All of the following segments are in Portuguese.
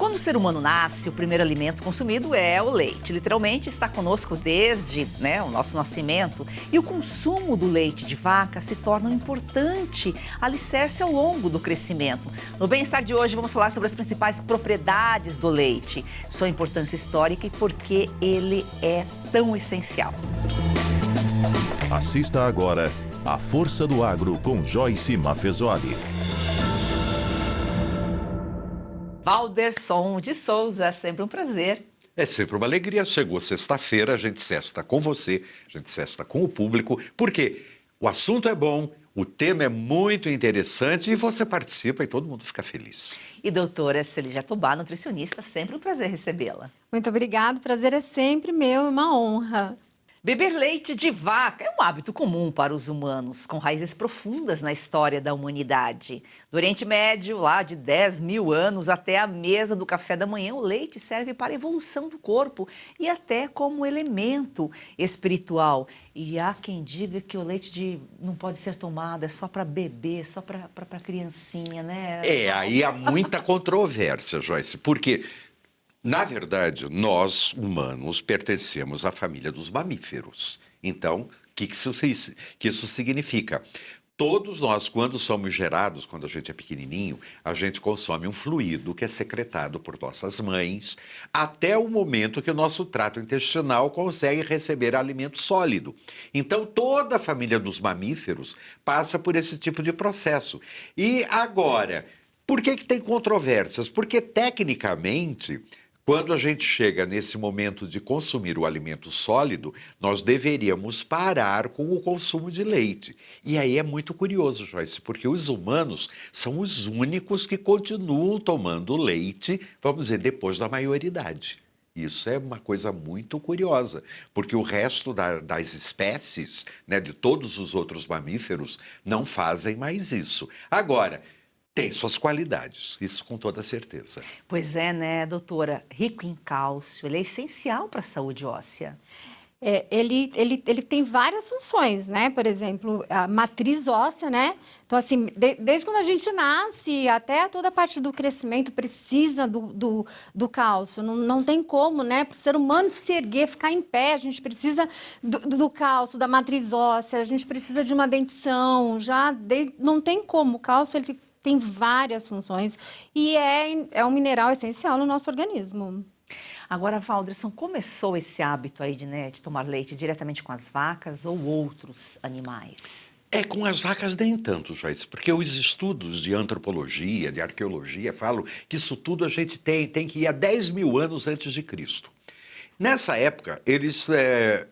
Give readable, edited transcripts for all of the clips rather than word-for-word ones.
Quando o ser humano nasce, o primeiro alimento consumido é o leite. Literalmente está conosco desde o nosso nascimento. E o consumo do leite de vaca se torna um importante alicerce ao longo do crescimento. No Bem-Estar de hoje, vamos falar sobre as principais propriedades do leite, sua importância histórica e por que ele é tão essencial. Assista agora A Força do Agro com Joyce Maffezoli. Valderson de Souza, sempre um prazer. É sempre uma alegria. Chegou sexta-feira, a gente sexta com você, a gente sexta com o público, porque o assunto é bom, o tema é muito interessante e você participa e todo mundo fica feliz. E doutora Celi Jatobá, nutricionista, sempre um prazer recebê-la. Muito obrigada, o prazer é sempre meu, é uma honra. Beber leite de vaca é um hábito comum para os humanos, com raízes profundas na história da humanidade. Do Oriente Médio, lá de 10 mil anos, até a mesa do café da manhã, o leite serve para a evolução do corpo e até como elemento espiritual. E há quem diga que o leite não pode ser tomado, é só para bebê, só para criancinha, né? Aí há muita controvérsia, Joyce, porque... Na verdade, nós, humanos, pertencemos à família dos mamíferos. Então, o que isso significa? Todos nós, quando somos gerados, quando a gente é pequenininho, a gente consome um fluido que é secretado por nossas mães, até o momento que o nosso trato intestinal consegue receber alimento sólido. Então, toda a família dos mamíferos passa por esse tipo de processo. E agora, por que tem controvérsias? Porque, tecnicamente... Quando a gente chega nesse momento de consumir o alimento sólido, nós deveríamos parar com o consumo de leite. E aí é muito curioso, Joyce, porque os humanos são os únicos que continuam tomando leite, vamos dizer, depois da maioridade. Isso é uma coisa muito curiosa, porque o resto das espécies, de todos os outros mamíferos, não fazem mais isso. Agora... Tem suas qualidades, isso com toda certeza. Pois é, né, doutora? Rico em cálcio, ele é essencial para a saúde óssea. Ele tem várias funções, né? Por exemplo, a matriz óssea, né? Então, assim, desde quando a gente nasce até toda a parte do crescimento precisa do cálcio. Não tem como, né? Para o ser humano se erguer, ficar em pé, a gente precisa do cálcio, da matriz óssea, a gente precisa de uma dentição, não tem como. O cálcio, ele tem várias funções e é um mineral essencial no nosso organismo. Agora, Valderson, começou esse hábito aí de tomar leite diretamente com as vacas ou outros animais? Com as vacas nem tanto, Joyce, porque os estudos de antropologia, de arqueologia, falam que isso tudo a gente tem que ir a 10 mil anos antes de Cristo. Nessa época,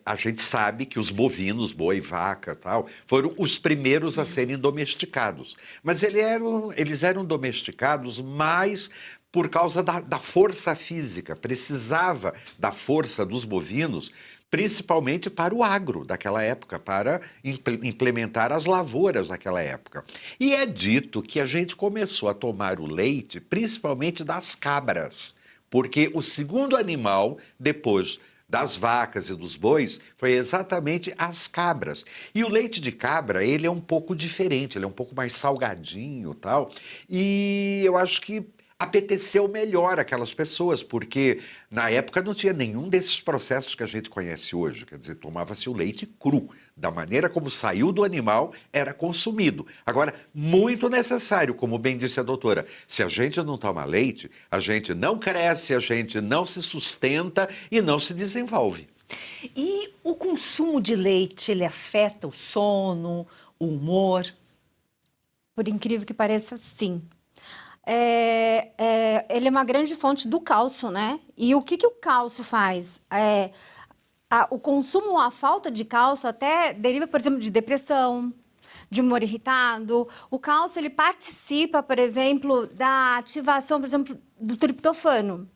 a gente sabe que os bovinos, boi, vaca tal, foram os primeiros a serem domesticados. Mas eles eram domesticados mais por causa da força física. Precisava da força dos bovinos, principalmente para o agro daquela época, para implementar as lavouras daquela época. E é dito que a gente começou a tomar o leite principalmente das cabras. Porque o segundo animal, depois das vacas e dos bois, foi exatamente as cabras. E o leite de cabra, ele é um pouco diferente, ele é um pouco mais salgadinho e tal. E eu acho que apeteceu melhor aquelas pessoas, porque na época não tinha nenhum desses processos que a gente conhece hoje. Quer dizer, tomava-se o leite cru. Da maneira como saiu do animal, era consumido. Agora, muito necessário, como bem disse a doutora, se a gente não toma leite, a gente não cresce, a gente não se sustenta e não se desenvolve. E o consumo de leite, ele afeta o sono, o humor? Por incrível que pareça, sim. Ele é uma grande fonte do cálcio, né? E o que o cálcio faz? O consumo ou a falta de cálcio até deriva, por exemplo, de depressão, de humor irritado. O cálcio, ele participa, por exemplo, da ativação, por exemplo, do triptofano.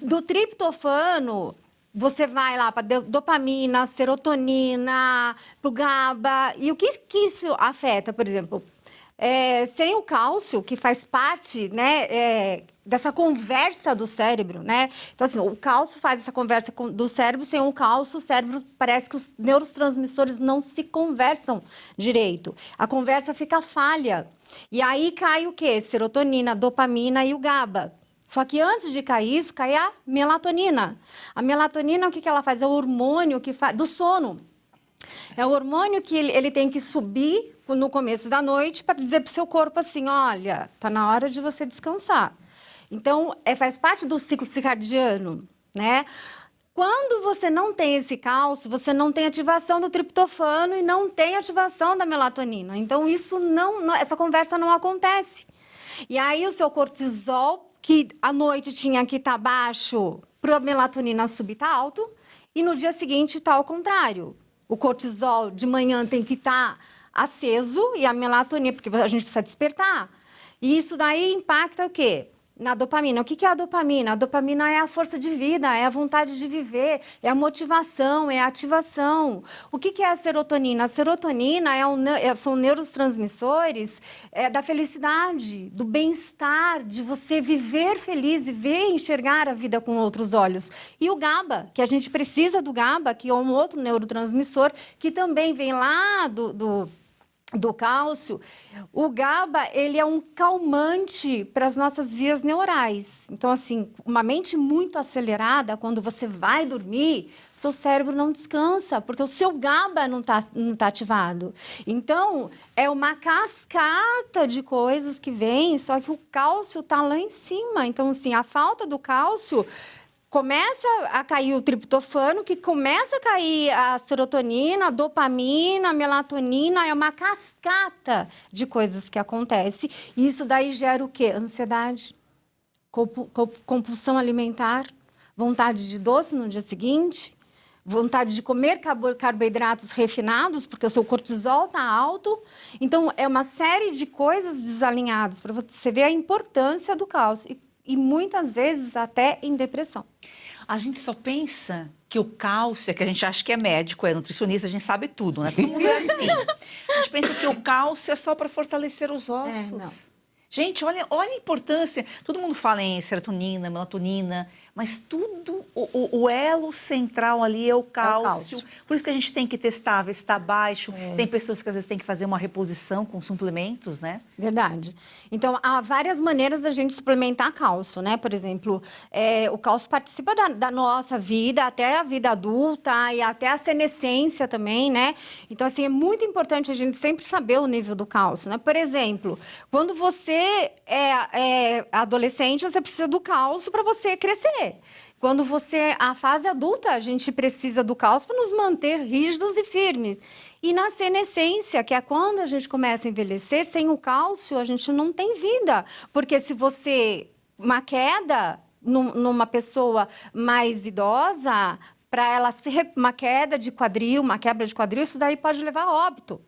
Do triptofano, você vai lá para dopamina, serotonina, para o GABA. E o que isso afeta, por exemplo? Sem o cálcio, que faz parte, né, dessa conversa do cérebro, né? Então, assim, o cálcio faz essa conversa do cérebro, sem o cálcio, o cérebro parece que os neurotransmissores não se conversam direito. A conversa fica falha. E aí cai o quê? Serotonina, dopamina e o GABA. Só que antes de cair isso, cai a melatonina. A melatonina, o que ela faz? É o hormônio que faz do sono. É o hormônio que ele tem que subir no começo da noite para dizer para o seu corpo assim, olha, tá na hora de você descansar. Então, faz parte do ciclo circadiano, né? Quando você não tem esse cálcio, você não tem ativação do triptofano e não tem ativação da melatonina. Então, essa conversa não acontece. E aí, o seu cortisol, que à noite tinha que estar baixo, para a melatonina subir, está alto, e no dia seguinte está ao contrário. O cortisol de manhã tem que estar aceso e a melatonina, porque a gente precisa despertar. E isso daí impacta o quê? Na dopamina. O que é a dopamina? A dopamina é a força de vida, é a vontade de viver, é a motivação, é a ativação. O que é a serotonina? A serotonina são neurotransmissores da felicidade, do bem-estar, de você viver feliz e ver, enxergar a vida com outros olhos. E o GABA, que a gente precisa do GABA, que é um outro neurotransmissor, que também vem lá do cálcio. O GABA, ele é um calmante para as nossas vias neurais. Então, assim, uma mente muito acelerada, quando você vai dormir, seu cérebro não descansa, porque o seu GABA não tá ativado. Então, é uma cascata de coisas que vem, só que o cálcio está lá em cima. Então, assim, a falta do cálcio começa a cair o triptofano, que começa a cair a serotonina, a dopamina, a melatonina, é uma cascata de coisas que acontece. E isso daí gera o quê? Ansiedade, compulsão alimentar, vontade de doce no dia seguinte, vontade de comer carboidratos refinados, porque o seu cortisol está alto. Então, é uma série de coisas desalinhadas para você ver a importância do cálcio. E muitas vezes até em depressão. A gente só pensa que o cálcio, que a gente acha que é médico, é nutricionista, a gente sabe tudo, né? Todo mundo é assim. A gente pensa que o cálcio é só para fortalecer os ossos. Não. Gente, olha a importância. Todo mundo fala em serotonina, melatonina, mas tudo, o elo central ali é o cálcio. Por isso que a gente tem que testar, ver se está baixo. Tem pessoas que às vezes têm que fazer uma reposição com suplementos, né? Verdade. Então, há várias maneiras da gente suplementar cálcio, né? Por exemplo, o cálcio participa da nossa vida, até a vida adulta e até a senescência também, né? Então, assim, é muito importante a gente sempre saber o nível do cálcio, né? Por exemplo, quando você é adolescente, você precisa do cálcio para você crescer. Quando a fase adulta, a gente precisa do cálcio para nos manter rígidos e firmes. E na senescência, que é quando a gente começa a envelhecer, sem o cálcio a gente não tem vida. Porque se uma queda numa pessoa mais idosa, para ela ser uma queda de quadril, uma quebra de quadril, isso daí pode levar a óbito.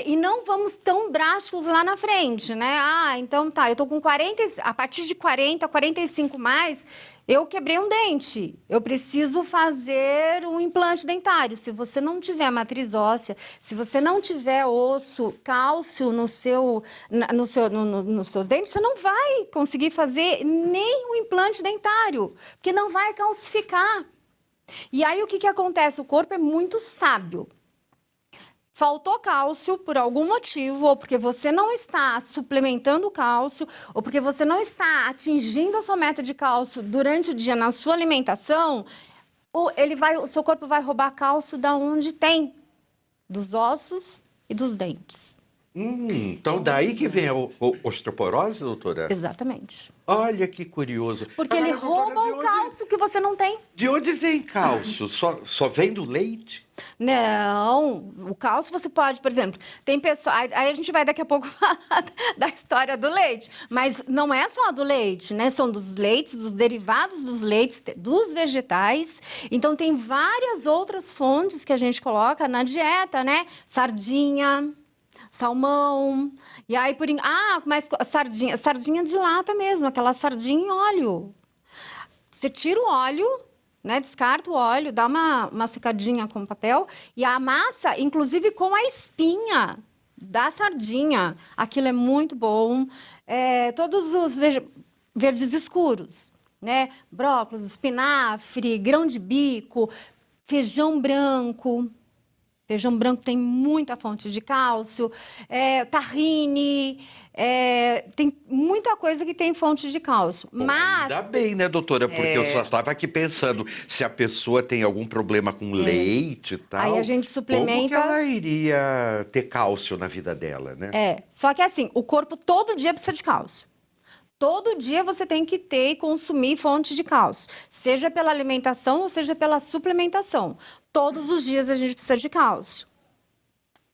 E não vamos tão drásticos lá na frente, né? Então tá, eu tô com 40, a partir de 40, 45 mais, eu quebrei um dente. Eu preciso fazer um implante dentário. Se você não tiver matriz óssea, se você não tiver osso, cálcio nos seus dentes, você não vai conseguir fazer nem um implante dentário, porque não vai calcificar. E aí o que acontece? O corpo é muito sábio. Faltou cálcio por algum motivo, ou porque você não está suplementando o cálcio, ou porque você não está atingindo a sua meta de cálcio durante o dia na sua alimentação, o seu corpo vai roubar cálcio da onde tem, dos ossos e dos dentes. Então daí que vem a osteoporose, doutora? Exatamente. Olha que curioso. Porque ele rouba o cálcio que você não tem. De onde vem cálcio? Só vem do leite? Não, o cálcio você pode, por exemplo, tem pessoas, aí a gente vai daqui a pouco falar da história do leite, mas não é só do leite, né? São dos leites, dos derivados dos leites, dos vegetais. Então tem várias outras fontes que a gente coloca na dieta, né? Sardinha, salmão, e aí mas sardinha de lata mesmo, aquela sardinha em óleo. Você tira o óleo, né, descarta o óleo, dá uma secadinha com papel e amassa, inclusive com a espinha da sardinha. Aquilo é muito bom. Todos os verdes escuros, né? Brócolis, espinafre, grão de bico, feijão branco. Feijão branco tem muita fonte de cálcio, tahine, tem muita coisa que tem fonte de cálcio. Bom, Mas ainda bem, né, doutora? Porque eu só estava aqui pensando, se a pessoa tem algum problema com leite e tal, aí a gente suplementa. como que ela iria ter cálcio na vida dela, né? Só que assim, o corpo todo dia precisa de cálcio. Todo dia você tem que ter e consumir fonte de cálcio, seja pela alimentação ou seja pela suplementação. Todos os dias a gente precisa de cálcio.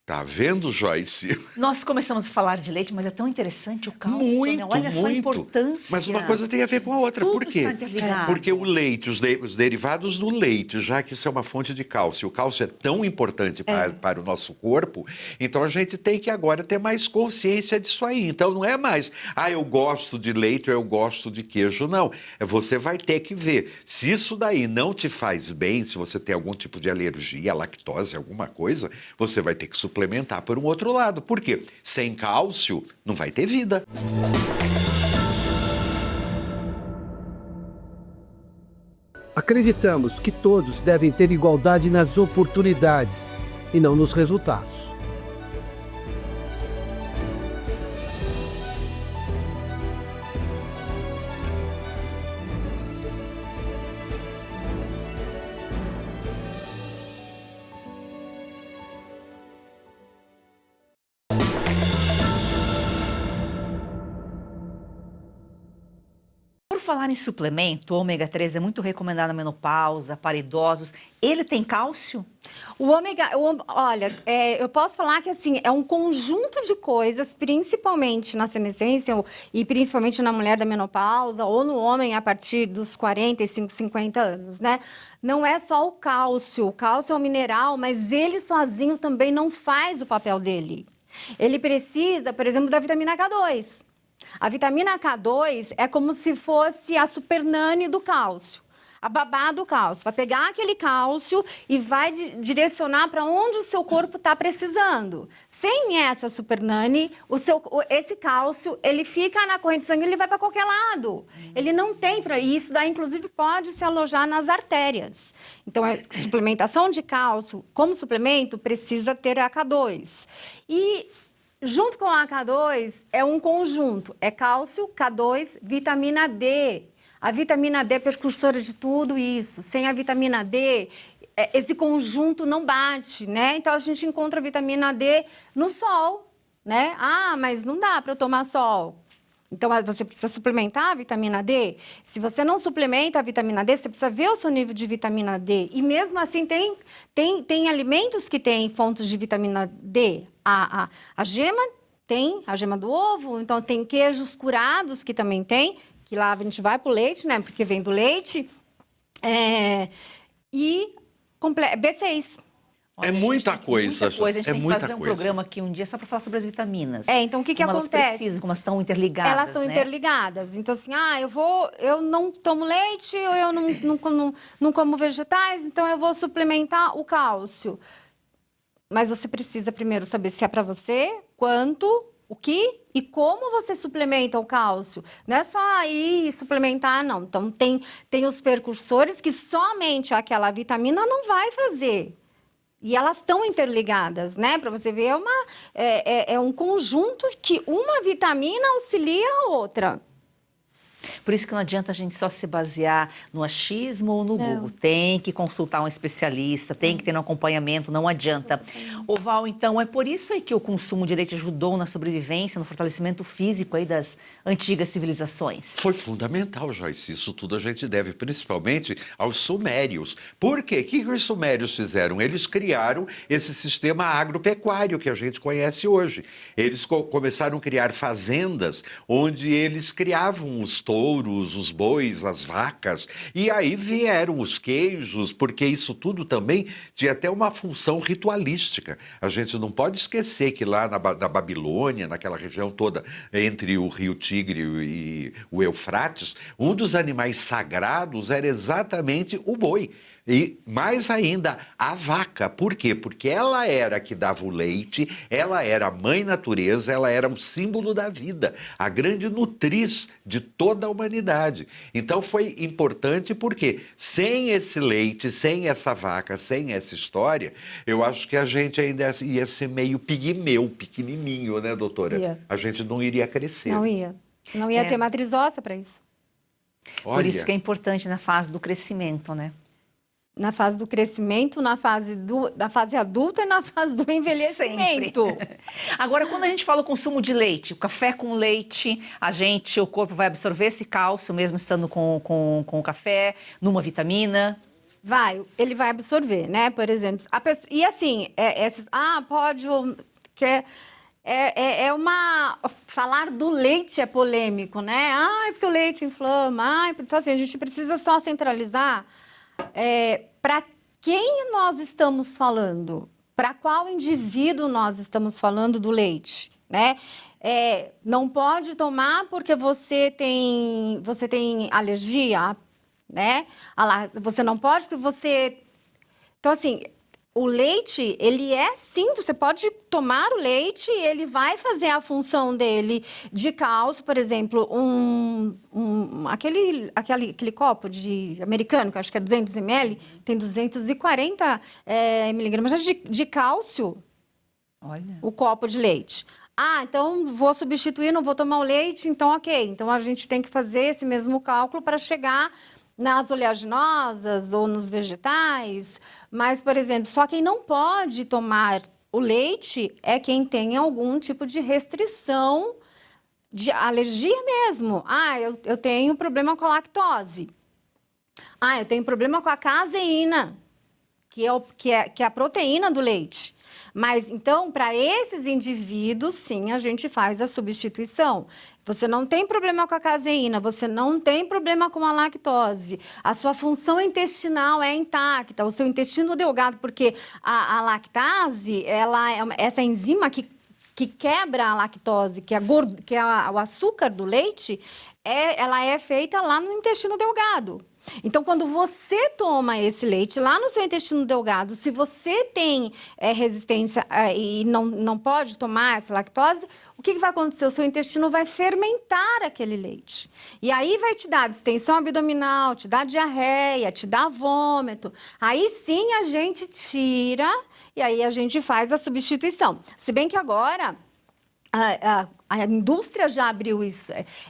Tá vendo, Joyce? Nós começamos a falar de leite, mas é tão interessante o cálcio, Muito, né? Olha só a muito. importância. Mas uma coisa tem a ver com a outra. Tudo Por quê? está interligado. Porque o leite, os derivados do leite, já que isso é uma fonte de cálcio, o cálcio é tão importante para o nosso corpo, então a gente tem que agora ter mais consciência disso aí. Então não é mais, eu gosto de leite ou eu gosto de queijo. Não, você vai ter que ver. Se isso daí não te faz bem, se você tem algum tipo de alergia, lactose, alguma coisa, você vai ter que suplementar por um outro lado. Por quê? Sem cálcio, não vai ter vida. Acreditamos que todos devem ter igualdade nas oportunidades e não nos resultados. Por falar em suplemento, o ômega 3 é muito recomendado na menopausa, para idosos. Ele tem cálcio? Olha, eu posso falar que assim, é um conjunto de coisas, principalmente na senescência e principalmente na mulher da menopausa ou no homem a partir dos 45, 50 anos, né? Não é só o cálcio é um mineral, mas ele sozinho também não faz o papel dele. Ele precisa, por exemplo, da vitamina K2. A vitamina K2 é como se fosse a supernane do cálcio, a babá do cálcio. Vai pegar aquele cálcio e vai direcionar para onde o seu corpo está precisando. Sem essa supernane, esse cálcio, ele fica na corrente de sangue, ele vai para qualquer lado. Ele não tem para isso, daí inclusive pode se alojar nas artérias. Então, a suplementação de cálcio, como suplemento, precisa ter a K2. E junto com a K2 é um conjunto, é cálcio, K2, vitamina D. A vitamina D é precursora de tudo isso. Sem a vitamina D, esse conjunto não bate, né? Então a gente encontra a vitamina D no sol, né? Mas não dá para eu tomar sol. Então você precisa suplementar a vitamina D. Se você não suplementa a vitamina D, você precisa ver o seu nível de vitamina D. E mesmo assim tem alimentos que têm fontes de vitamina D. A gema tem, a gema do ovo, então tem queijos curados que também tem, que lá a gente vai pro leite, né? Porque vem do leite. E B6. É muita coisa. A gente tem que fazer um coisa. programa aqui um dia só para falar sobre as vitaminas. Então o que como acontece? Elas precisam, como elas estão interligadas. Elas estão interligadas. Então, assim, eu não tomo leite, ou eu não como vegetais, então eu vou suplementar o cálcio. Mas você precisa primeiro saber se é para você, quanto, o que e como você suplementa o cálcio. Não é só ir suplementar, não. Então, tem os precursores que somente aquela vitamina não vai fazer. E elas estão interligadas, né? Para você ver, é um conjunto que uma vitamina auxilia a outra. Por isso que não adianta a gente só se basear no achismo ou no Google. Tem que consultar um especialista, tem que ter um acompanhamento, não adianta. Val, então, é por isso aí que o consumo de leite ajudou na sobrevivência, no fortalecimento físico aí das antigas civilizações? Foi fundamental, Joyce. Isso tudo a gente deve principalmente aos sumérios. Por quê? O que os sumérios fizeram? Eles criaram esse sistema agropecuário que a gente conhece hoje. Eles começaram a criar fazendas onde eles criavam os touros, os bois, as vacas, e aí vieram os queijos, porque isso tudo também tinha até uma função ritualística. A gente não pode esquecer que lá na Babilônia, naquela região toda entre o rio Tigre e o Eufrates, um dos animais sagrados era exatamente o boi. E mais ainda, a vaca. Por quê? Porque ela era a que dava o leite, ela era a mãe natureza, ela era o símbolo da vida, a grande nutriz de toda toda a humanidade. Então foi importante porque sem esse leite, sem essa vaca, sem essa história, eu acho que a gente ainda ia ser meio pigmeu, pequenininho, né, doutora? Ia. A gente não iria crescer. Não ia. Não ia É. ter matriz óssea para isso. Por isso que é importante na fase do crescimento, né? Na fase do crescimento, na fase adulta e na fase do envelhecimento. Agora, quando a gente fala o consumo de leite, o café com leite, o corpo vai absorver esse cálcio, mesmo estando com o café, numa vitamina. Ele vai absorver, né? Por exemplo, e assim, pode, quer... Falar do leite é polêmico, né? Porque o leite inflama. Então, assim, a gente precisa só centralizar para quem nós estamos falando, para qual indivíduo nós estamos falando do leite, né? Não pode tomar porque você tem alergia, né? Você não pode porque você... Então, assim... O leite, ele sim, você pode tomar o leite e ele vai fazer a função dele de cálcio, por exemplo, aquele copo americano, que eu acho que é 200 ml, tem 240 miligramas de cálcio. Olha. O copo de leite. Então vou substituir, não vou tomar o leite, então ok. Então a gente tem que fazer esse mesmo cálculo para chegar nas oleaginosas ou nos vegetais, mas, por exemplo, só quem não pode tomar o leite é quem tem algum tipo de restrição, de alergia mesmo. Eu tenho problema com a lactose. Eu tenho problema com a caseína, que é a proteína do leite. Mas, então, para esses indivíduos, sim, a gente faz a substituição. Você não tem problema com a caseína, você não tem problema com a lactose. A sua função intestinal é intacta, o seu intestino delgado, porque a lactase, ela é essa enzima que quebra a lactose, que é o açúcar do leite, ela é feita lá no intestino delgado. Então, quando você toma esse leite lá no seu intestino delgado, se você tem resistência e não pode tomar essa lactose, o que vai acontecer? O seu intestino vai fermentar aquele leite. E aí vai te dar distensão abdominal, te dar diarreia, te dar vômito. Aí sim a gente tira e aí a gente faz a substituição. Se bem que agora... A indústria já abriu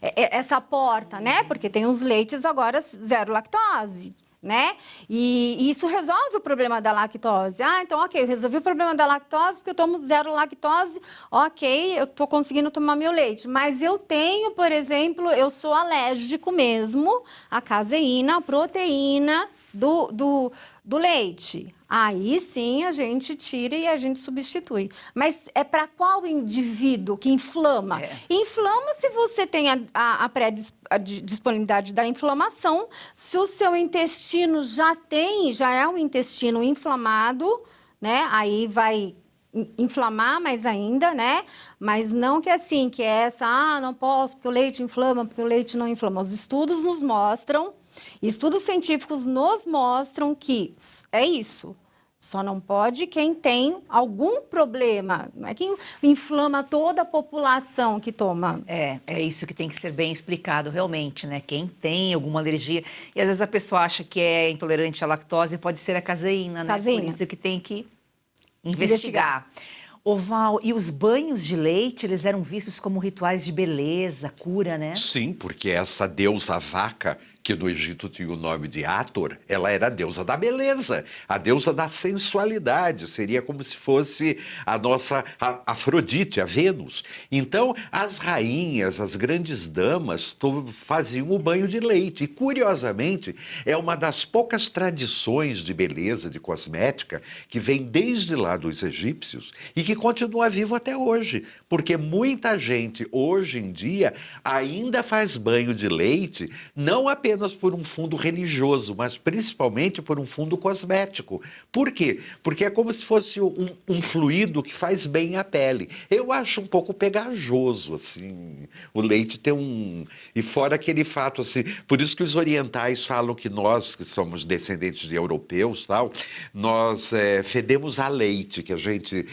essa porta, né? Porque tem os leites agora zero lactose, né? E isso resolve o problema da lactose. Então, ok, eu resolvi o problema da lactose porque eu tomo zero lactose, ok, eu estou conseguindo tomar meu leite. Mas eu tenho, por exemplo, eu sou alérgico mesmo à caseína, à proteína do leite. Aí sim a gente tira e a gente substitui. Mas é para qual indivíduo que inflama? Inflama se você tem a pré-disponibilidade da inflamação, se o seu intestino já é um intestino inflamado, né? Aí vai inflamar mais ainda, né? Mas não que assim, que é essa, não posso porque o leite inflama, porque o leite não inflama. Os estudos nos mostram, estudos científicos nos mostram que é isso. Só não pode quem tem algum problema. Não é quem inflama toda a população que toma. É isso que tem que ser bem explicado realmente, né? Quem tem alguma alergia. E às vezes a pessoa acha que é intolerante à lactose, pode ser a caseína, né? Caseína. Por isso que tem que investigar. Ô Val, e os banhos de leite, eles eram vistos como rituais de beleza, cura, né? Sim, porque essa deusa vaca, que no Egito tinha o nome de Hathor, ela era a deusa da beleza, a deusa da sensualidade, seria como se fosse a nossa Afrodite, a Vênus. Então, as rainhas, as grandes damas faziam o banho de leite. E, curiosamente, é uma das poucas tradições de beleza, de cosmética, que vem desde lá dos egípcios e que continua vivo até hoje. Porque muita gente, hoje em dia, ainda faz banho de leite, não apenas apenas por um fundo religioso, mas principalmente por um fundo cosmético. Por quê? Porque é como se fosse um fluido que faz bem à pele. Eu acho um pouco pegajoso, assim, o leite tem um... E fora aquele fato, assim, por isso que os orientais falam que nós, que somos descendentes de europeus, tal, nós fedemos a leite, que a gente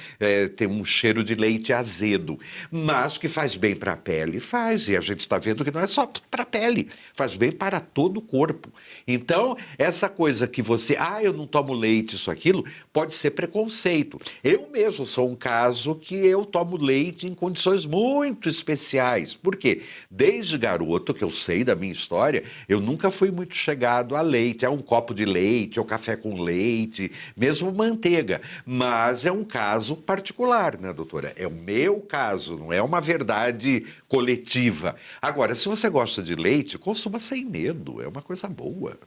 tem um cheiro de leite azedo, mas que faz bem para a pele, faz, e a gente está vendo que não é só para a pele, faz bem para todo o corpo. Então, essa coisa que você, eu não tomo leite, isso, aquilo, pode ser preconceito. Eu mesmo sou um caso que eu tomo leite em condições muito especiais. Por quê? Desde garoto, que eu sei da minha história, eu nunca fui muito chegado a leite, um copo de leite, ou café com leite, mesmo manteiga. Mas é um caso particular, né, doutora? É o meu caso, não é uma verdade coletiva. Agora, se você gosta de leite, consuma sem medo, é uma coisa boa.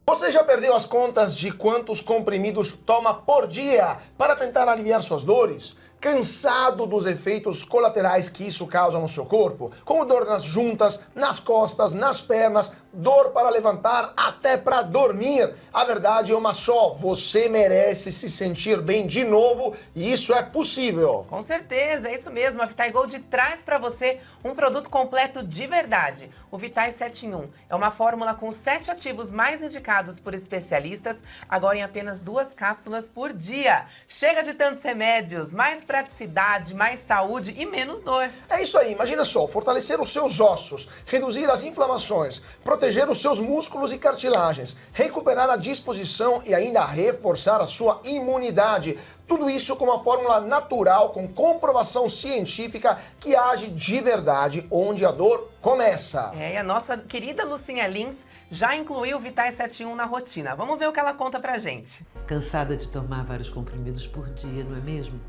Você já perdeu as contas de quantos comprimidos toma por dia para tentar aliviar suas dores? Cansado dos efeitos colaterais que isso causa no seu corpo? Como dor nas juntas, nas costas, nas pernas, dor para levantar, até para dormir. A verdade é uma só, você merece se sentir bem de novo e isso é possível. Com certeza, é isso mesmo. A Vitai Gold traz para você um produto completo de verdade. O Vitai 7 em 1 é uma fórmula com 7 ativos mais indicados por especialistas, agora em apenas 2 cápsulas por dia. Chega de tantos remédios, mais praticidade, mais saúde e menos dor. É isso aí, imagina só, fortalecer os seus ossos, reduzir as inflamações, proteger os seus músculos e cartilagens, recuperar a disposição e ainda reforçar a sua imunidade. Tudo isso com uma fórmula natural, com comprovação científica que age de verdade onde a dor começa. E a nossa querida Lucinha Lins já incluiu o Vitai 7 em 1 na rotina. Vamos ver o que ela conta pra gente. Cansada de tomar vários comprimidos por dia, não é mesmo?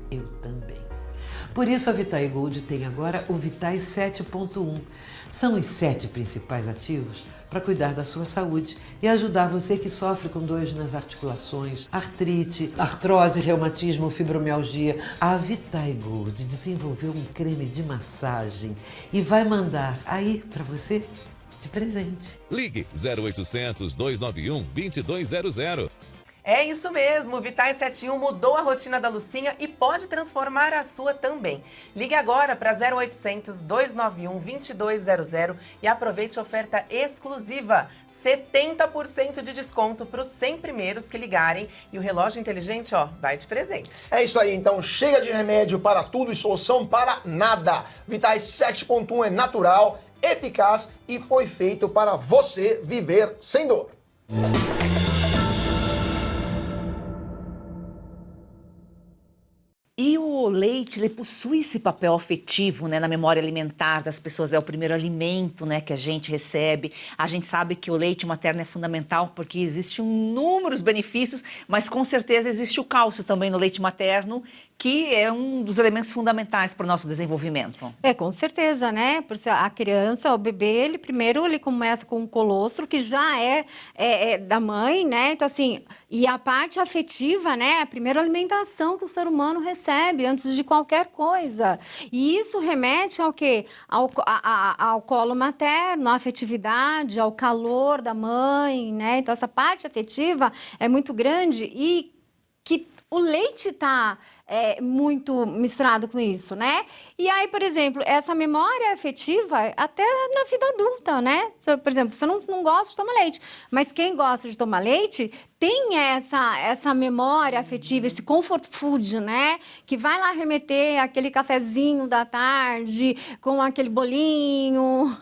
Eu também. Por isso a Vitai Gold tem agora o Vitai 7.1. São os 7 principais ativos para cuidar da sua saúde e ajudar você que sofre com dores nas articulações, artrite, artrose, reumatismo, fibromialgia. A Vitai Gold desenvolveu um creme de massagem e vai mandar aí para você de presente. Ligue 0800 291 2200. É isso mesmo, o Vitai 7 em 1 mudou a rotina da Lucinha e pode transformar a sua também. Ligue agora para 0800 291 2200 e aproveite a oferta exclusiva. 70% de desconto para os 100 primeiros que ligarem e o relógio inteligente, vai de presente. É isso aí, então chega de remédio para tudo e solução para nada. Vitai 7.1 é natural, eficaz e foi feito para você viver sem dor. E o leite, ele possui esse papel afetivo, né, na memória alimentar das pessoas. É o primeiro alimento, né, que a gente recebe. A gente sabe que o leite materno é fundamental porque existem inúmeros benefícios, mas com certeza existe o cálcio também no leite materno, que é um dos elementos fundamentais para o nosso desenvolvimento. Com certeza, né? Porque a criança, o bebê, ele começa com um colostro que já é da mãe, né? Então, assim, e a parte afetiva, né? A primeira alimentação que o ser humano recebe antes de qualquer coisa. E isso remete ao quê? Ao colo materno, à afetividade, ao calor da mãe, né? Então, essa parte afetiva é muito grande e que o leite está muito misturado com isso, né? E aí, por exemplo, essa memória afetiva até na vida adulta, né? Por exemplo, você não gosta de tomar leite, mas quem gosta de tomar leite tem essa memória afetiva, esse comfort food, né? Que vai lá remeter aquele cafezinho da tarde com aquele bolinho,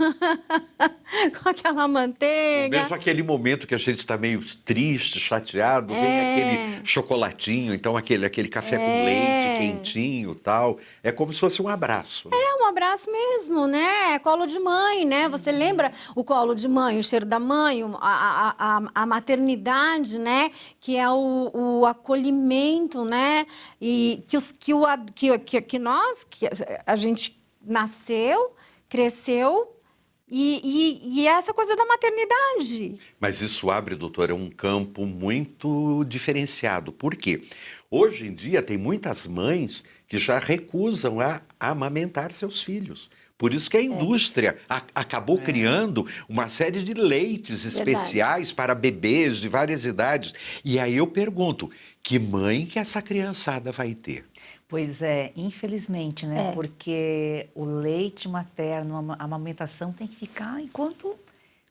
com aquela manteiga. Mesmo aquele momento que a gente está meio triste, chateado, vem aquele chocolatinho, então aquele café com leite quentinho, tal. É como se fosse um abraço. É um abraço mesmo, né? Colo de mãe, né? Você lembra o colo de mãe, o cheiro da mãe, a maternidade, né? Que é o acolhimento, né? E que a gente nasceu, cresceu. E essa coisa da maternidade. Mas isso abre, doutora, um campo muito diferenciado. Por quê? Hoje em dia tem muitas mães que já recusam a a amamentar seus filhos. Por isso que a indústria acabou criando uma série de leites especiais para bebês de várias idades. E aí eu pergunto, que mãe que essa criançada vai ter? Pois é, infelizmente, né? Porque o leite materno, a amamentação tem que ficar enquanto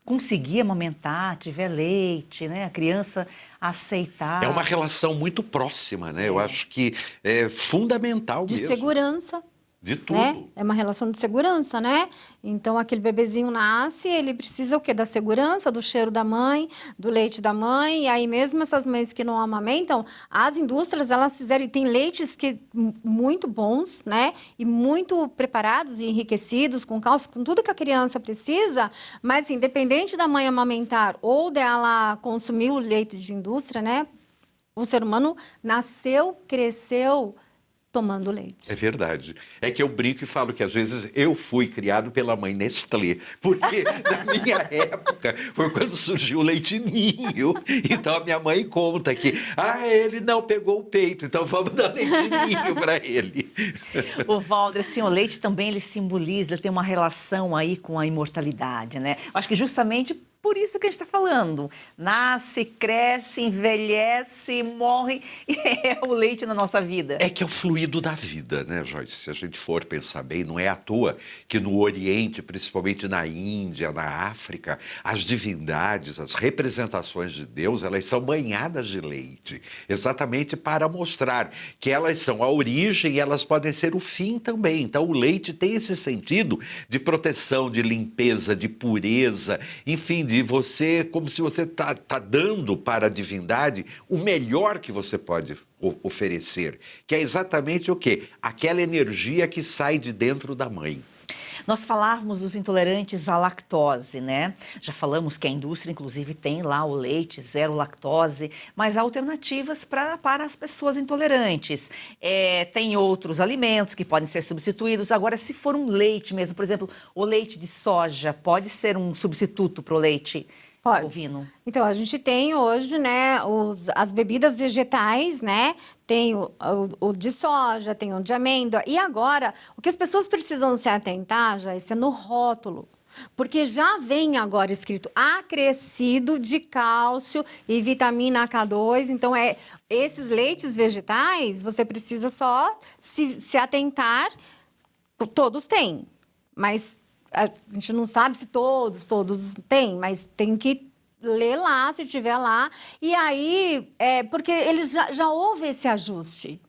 conseguir amamentar, tiver leite, né? A criança aceitar. É uma relação muito próxima, né? Eu acho que é fundamental De mesmo. segurança. De tudo. Né? É uma relação de segurança, né? Então, aquele bebezinho nasce, ele precisa o quê? Da segurança, do cheiro da mãe, do leite da mãe. E aí, mesmo essas mães que não amamentam, as indústrias, elas fizeram... E tem leites muito bons, né? E muito preparados e enriquecidos, com cálcio, com tudo que a criança precisa. Mas, assim, independente da mãe amamentar ou dela consumir o leite de indústria, né? O ser humano nasceu, cresceu tomando leite. É verdade. É que eu brinco e falo que às vezes eu fui criado pela mãe Nestlé, porque na minha época foi quando surgiu o leite ninho. Então a minha mãe conta que ele não pegou o peito, então vamos dar leite ninho para ele. O Valder, assim, o leite também ele simboliza, ele tem uma relação aí com a imortalidade, né? Eu acho que justamente por isso que a gente está falando. Nasce, cresce, envelhece, morre, e é o leite na nossa vida. É que é o fluido da vida, né, Joyce? Se a gente for pensar bem, não é à toa que no Oriente, principalmente na Índia, na África, as divindades, as representações de Deus, elas são banhadas de leite, exatamente para mostrar que elas são a origem e elas podem ser o fim também. Então o leite tem esse sentido de proteção, de limpeza, de pureza, enfim, de você, como se você tá dando para a divindade o melhor que você pode oferecer, que é exatamente o quê? Aquela energia que sai de dentro da mãe. Nós falávamos dos intolerantes à lactose, né? Já falamos que a indústria, inclusive, tem lá o leite zero lactose, mas há alternativas para as pessoas intolerantes. Tem outros alimentos que podem ser substituídos. Agora, se for um leite mesmo, por exemplo, o leite de soja, pode ser um substituto para o leite bovino? Então, a gente tem hoje, né, as bebidas vegetais, né? Tem o de soja, tem o de amêndoa. E agora, o que as pessoas precisam se atentar, Joyce, é no rótulo. Porque já vem agora escrito acrescido de cálcio e vitamina K2. Então, esses leites vegetais, você precisa só se atentar. Todos têm, mas a gente não sabe se todos têm, mas tem que ler lá, se tiver lá. E aí, porque eles já houve esse ajuste,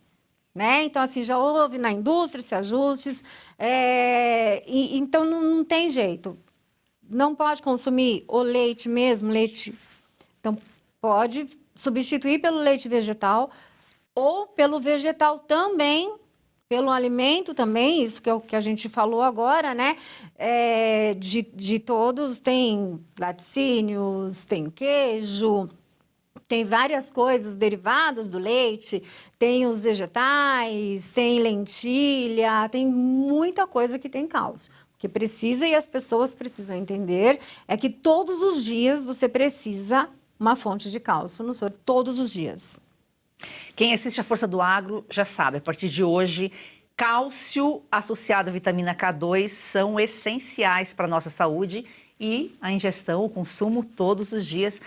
né? Então, assim, já houve na indústria esse ajustes. Então, não tem jeito. Não pode consumir o leite mesmo, leite... Então, pode substituir pelo leite vegetal ou pelo vegetal também, pelo alimento também, isso que é o que a gente falou agora, né? De todos, tem laticínios, tem queijo, tem várias coisas derivadas do leite, tem os vegetais, tem lentilha, tem muita coisa que tem cálcio. O que precisa e as pessoas precisam entender é que todos os dias você precisa uma fonte de cálcio no soro, todos os dias. Quem assiste a Força do Agro já sabe, a partir de hoje, cálcio associado à vitamina K2 são essenciais para a nossa saúde e a ingestão, o consumo todos os dias,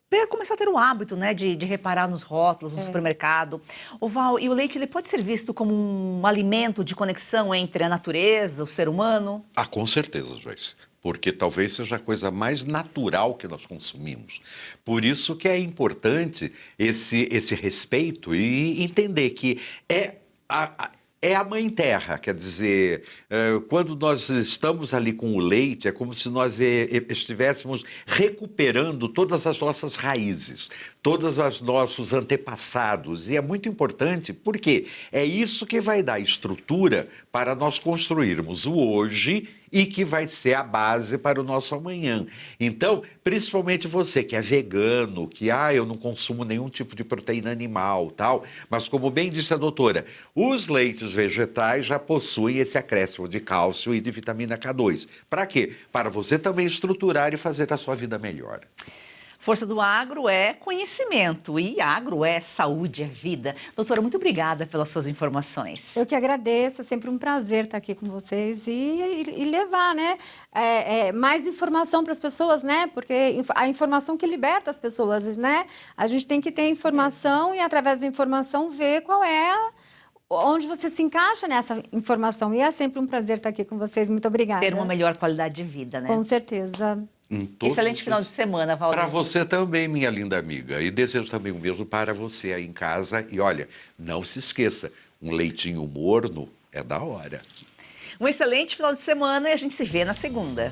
para começar a ter o hábito, né, de reparar nos rótulos, no supermercado. O Val, e o leite ele pode ser visto como um alimento de conexão entre a natureza, o ser humano? Com certeza, Joyce. Porque talvez seja a coisa mais natural que nós consumimos. Por isso que é importante esse respeito e entender que é a Mãe Terra, quer dizer, quando nós estamos ali com o leite, é como se nós estivéssemos recuperando todas as nossas raízes, todos os nossos antepassados. E é muito importante porque é isso que vai dar estrutura para nós construirmos o hoje e que vai ser a base para o nosso amanhã. Então, principalmente você que é vegano, que eu não consumo nenhum tipo de proteína animal, tal, mas como bem disse a doutora, os leites vegetais já possuem esse acréscimo de cálcio e de vitamina K2. Para quê? Para você também estruturar e fazer a sua vida melhor. Força do Agro é conhecimento e agro é saúde, é vida. Doutora, muito obrigada pelas suas informações. Eu que agradeço, é sempre um prazer estar aqui com vocês e levar, né, mais informação para as pessoas, né, porque a informação que liberta as pessoas, né, a gente tem que ter informação e através da informação ver qual é onde você se encaixa nessa informação. E é sempre um prazer estar aqui com vocês. Muito obrigada. Ter uma melhor qualidade de vida, né? Com certeza. Excelente final de semana, Valdir. Para você também, minha linda amiga. E desejo também o mesmo para você aí em casa. E olha, não se esqueça, um leitinho morno é da hora. Um excelente final de semana e a gente se vê na segunda.